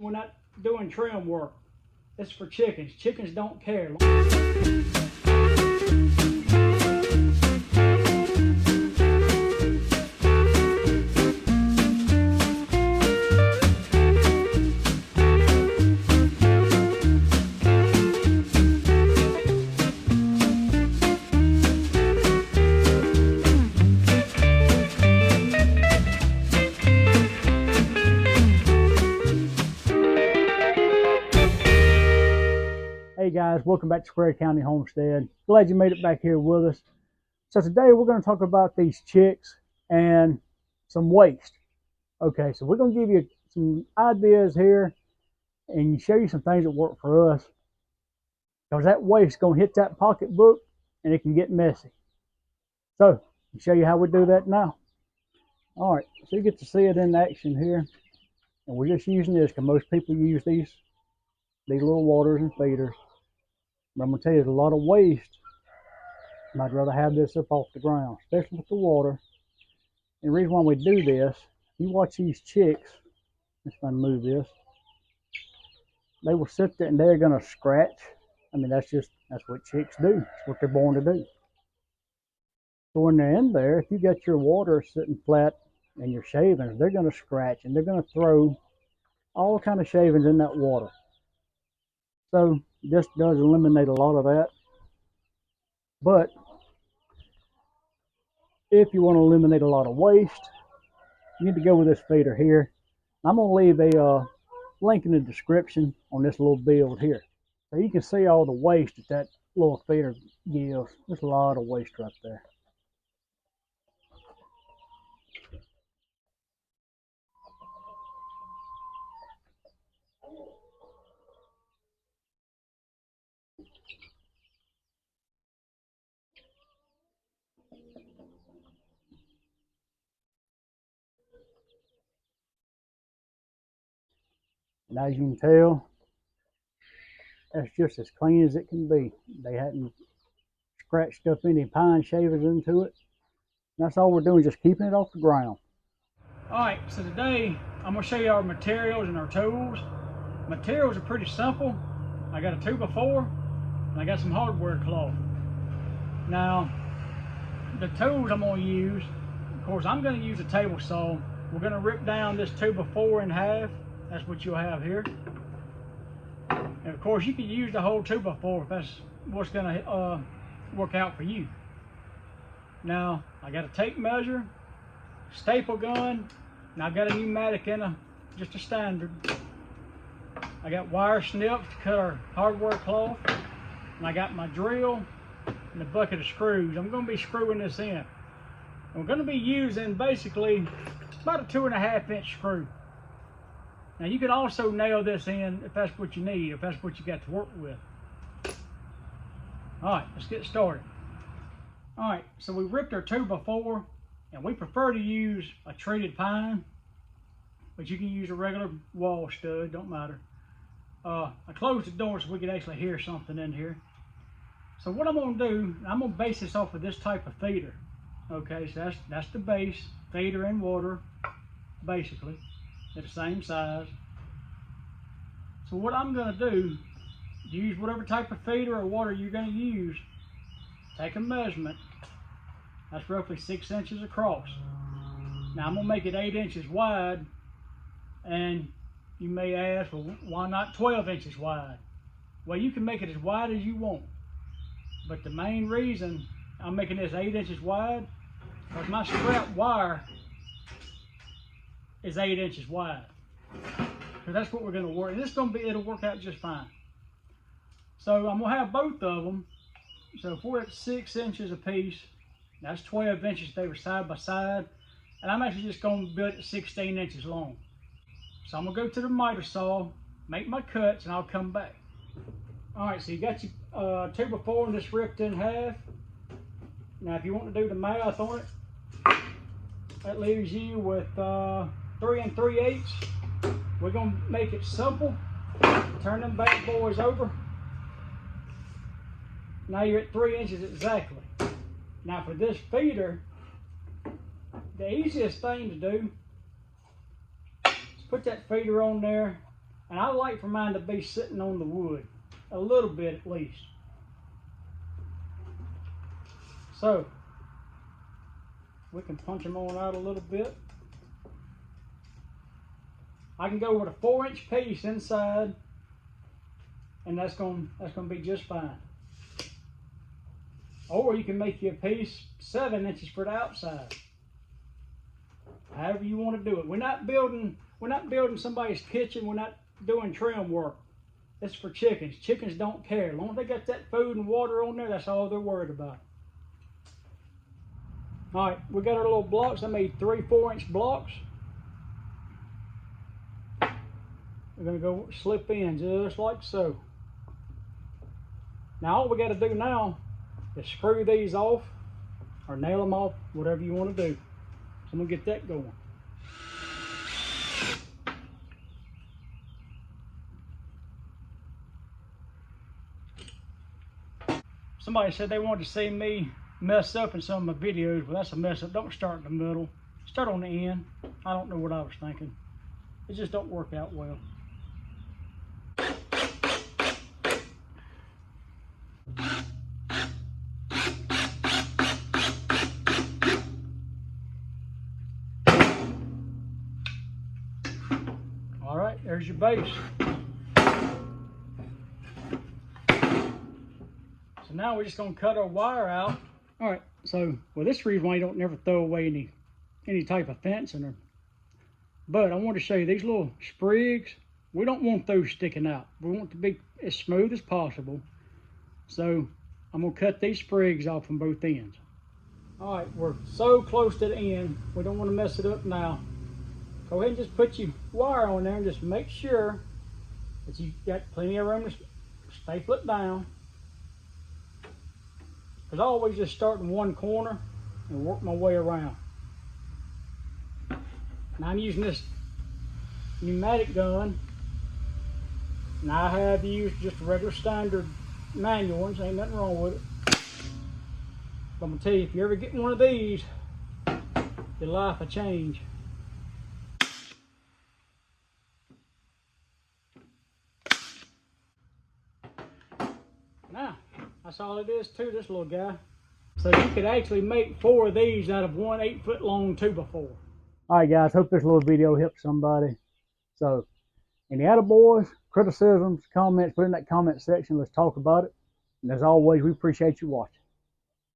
We're not doing trim work. This is for chickens. Chickens don't care. Hey guys, welcome back to Square County Homestead. Glad you made it back here with us. So today we're going to talk about these chicks and some waste. Okay, so we're going to give you some ideas here and show you some things that work for us, because that waste is going to hit that pocketbook and it can get messy. So I'll show you how we do that now. All right, so you get to see it in action here, and we're just using this because most people use these little waters and feeders. But I'm going to tell you, there's a lot of waste. I'd rather have this up off the ground, especially with the water. And the reason why we do this, you watch these chicks, let's try to move this, they will sit there and they're going to scratch. I mean, that's what chicks do. That's what they're born to do. So when they're in there, if you got your water sitting flat and your shavings, they're going to scratch and they're going to throw all kind of shavings in that water. So this does eliminate a lot of that. But if you want to eliminate a lot of waste, you need to go with this feeder here. I'm going to leave a link in the description on this little build here. So you can see all the waste that little feeder gives. There's a lot of waste right there. And as you can tell, that's just as clean as it can be. They hadn't scratched up any pine shavings into it. And that's all we're doing, just keeping it off the ground. All right, so today I'm going to show you our materials and our tools. Materials are pretty simple. I got a 2x4 and I got some hardware cloth. Now, the tools I'm going to use, of course, I'm going to use a table saw. We're going to rip down this 2x4 in half. That's what you'll have here. And of course, you can use the whole 2x4 if that's what's going to work out for you. Now, I got a tape measure, staple gun, and I've got a pneumatic and just a standard. I got wire snips to cut our hardware cloth, and I got my drill and a bucket of screws. I'm going to be screwing this in. And we're going to be using basically about a 2.5 inch screw. Now you can also nail this in if that's what you need, if that's what you got to work with. All right, let's get started. All right, so we ripped our 2x4, and we prefer to use a treated pine, but you can use a regular wall stud, don't matter. I closed the door so we could actually hear something in here. So what I'm gonna do, I'm gonna base this off of this type of feeder. Okay, so that's the base, feeder and water, basically. They're the same size. So what I'm going to do, use whatever type of feeder or water you're going to use, take a measurement. That's roughly 6 inches across. Now I'm going to make it 8 inches wide, and you may ask, well, why not 12 inches wide? Well, you can make it as wide as you want, but the main reason I'm making this 8 inches wide because my strap wire is 8 inches wide. So that's what we're going to work. And it'll work out just fine. So I'm going to have both of them. So if we're at 6 inches a piece, that's 12 inches. They were side by side. And I'm actually just going to build it 16 inches long. So I'm going to go to the miter saw, make my cuts, and I'll come back. All right, so you got your 2x4 and this ripped in half. Now if you want to do the math on it, that leaves you with 3 3/8. We're going to make it simple. Turn them bad boys over. Now you're at 3 inches exactly. Now for this feeder, the easiest thing to do is put that feeder on there And I like for mine to be sitting on the wood, a little bit at least. So, we can punch them on out a little bit. I can go with a 4-inch piece inside, and that's gonna be just fine. Or you can make you a piece 7 inches for the outside. However you want to do it. We're not building somebody's kitchen. We're not doing trim work. It's for chickens. Chickens don't care. As long as they got that food and water on there, that's all they're worried about. All right, we got our little blocks. I made 3 4-inch blocks. We're gonna go slip in just like so. Now all we got to do now is screw these off or nail them off, whatever you want to do. So I'm gonna get that going. Somebody said they wanted to see me mess up in some of my videos. Well, that's a mess up. Don't start in the middle. Start on the end. I don't know what I was thinking. It just don't work out well. All right, there's your base. So now we're just gonna cut our wire out. All right, so well, this is the reason why you don't never throw away any type of fencing or. But I want to show you these little sprigs. We don't want those sticking out. We want it to be as smooth as possible. So I'm gonna cut these sprigs off from both ends. All right, we're so close to the end. We don't want to mess it up now. Go ahead and just put your wire on there and just make sure that you got plenty of room to staple it down. Because I always just start in one corner and work my way around. Now I'm using this pneumatic gun, and I have used just a regular standard manual ones. Ain't nothing wrong with it. But I'm gonna tell you, if you ever get one of these, your life will change. Now, that's all it is to this little guy. So you could actually make 4 of these out of one 8-foot long 2x4. All right, guys, hope this little video helped somebody. So, any attaboys, criticisms, comments, put in that comment section. Let's talk about it. And as always, we appreciate you watching.